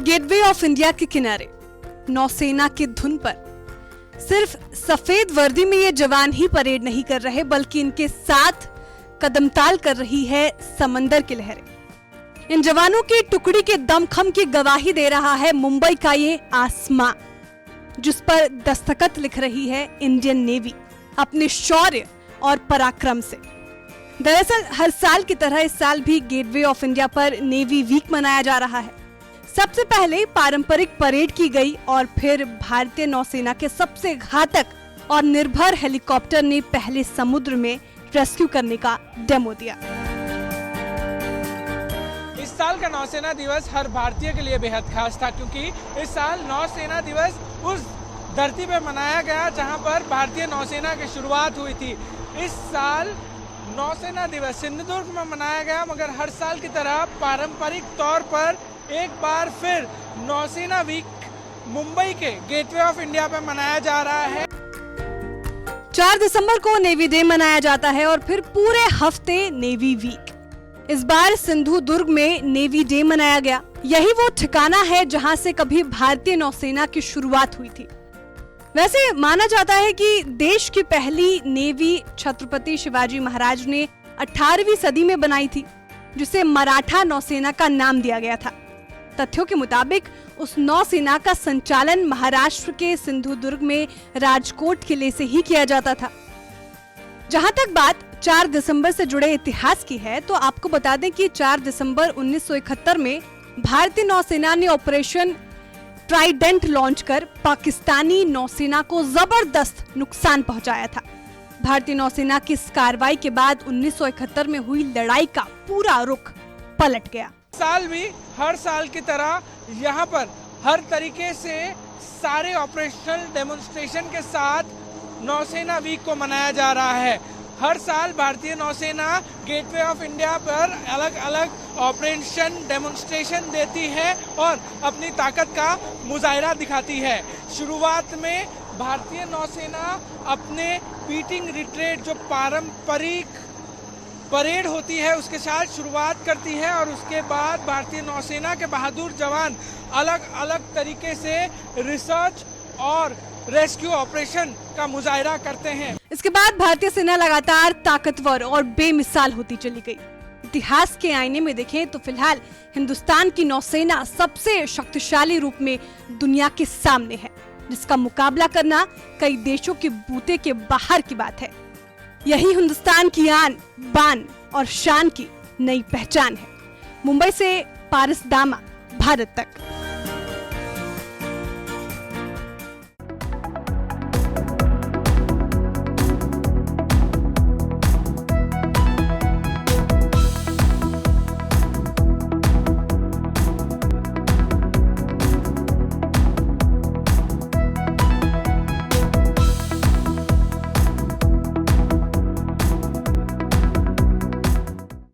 Gateway of India के किनारे नौसेना की धुन पर सिर्फ सफेद वर्दी में ये जवान ही परेड नहीं कर रहे, बल्कि इनके साथ कदमताल कर रही है समंदर की लहरें। इन जवानों की टुकड़ी के दमखम की गवाही दे रहा है मुंबई का ये आसमां, जिस पर दस्तखत लिख रही है इंडियन नेवी अपने शौर्य और पराक्रम से। दरअसल हर साल की तरह इस साल भी गेटवे ऑफ इंडिया पर नेवी वीक मनाया जा रहा है। सबसे पहले पारंपरिक परेड की गई और फिर भारतीय नौसेना के सबसे घातक और निर्भर हेलीकॉप्टर ने पहले समुद्र में रेस्क्यू करने का डेमो दिया। इस साल का नौसेना दिवस हर भारतीय के लिए बेहद खास था, क्योंकि इस साल नौसेना दिवस उस धरती पर मनाया गया जहां पर भारतीय नौसेना की शुरुआत हुई थी। इस साल नौसेना दिवस सिंधुदुर्ग में मनाया गया, मगर हर साल की तरह पारंपरिक तौर पर एक बार फिर नौसेना वीक मुंबई के गेटवे ऑफ इंडिया पे मनाया जा रहा है। 4 दिसंबर को नेवी डे मनाया जाता है और फिर पूरे हफ्ते नेवी वीक। इस बार सिंधुदुर्ग में नेवी डे मनाया गया। यही वो ठिकाना है जहां से कभी भारतीय नौसेना की शुरुआत हुई थी। वैसे माना जाता है कि देश की पहली नेवी छत्रपति शिवाजी महाराज ने 18वीं सदी में बनाई थी, जिसे मराठा नौसेना का नाम दिया गया था। तथ्यों के मुताबिक उस नौसेना का संचालन महाराष्ट्र के सिंधुदुर्ग में राजकोट किले से ही किया जाता था। जहां तक बात 4 दिसंबर से जुड़े इतिहास की है, तो आपको बता दें कि 4 दिसंबर 1971 में भारतीय नौसेना ने ऑपरेशन ट्राइडेंट लॉन्च कर पाकिस्तानी नौसेना को जबरदस्त नुकसान पहुंचाया था। भारतीय नौसेना की इस कार्रवाई के बाद 1971 में हुई लड़ाई का पूरा रुख पलट गया। साल भी हर साल की तरह यहाँ पर हर तरीके से सारे ऑपरेशनल डेमोन्स्ट्रेशन के साथ नौसेना वीक को मनाया जा रहा है। हर साल भारतीय नौसेना गेटवे ऑफ इंडिया पर अलग अलग ऑपरेशन डेमोन्स्ट्रेशन देती है और अपनी ताकत का मुजाहिरा दिखाती है। शुरुआत में भारतीय नौसेना अपने बीटिंग रिट्रीट, जो पारंपरिक परेड होती है, उसके साथ शुरुआत करती है और उसके बाद भारतीय नौसेना के बहादुर जवान अलग अलग तरीके से रिसर्च और रेस्क्यू ऑपरेशन का मुजाहिरा करते हैं। इसके बाद भारतीय सेना लगातार ताकतवर और बेमिसाल होती चली गई। इतिहास के आईने में देखें तो फिलहाल हिंदुस्तान की नौसेना सबसे शक्तिशाली रूप में दुनिया के सामने है, जिसका मुकाबला करना कई देशों के बूते के बाहर की बात है। यही हिंदुस्तान की आन, बान और शान की नई पहचान है। मुंबई से पारस दामा, भारत तक।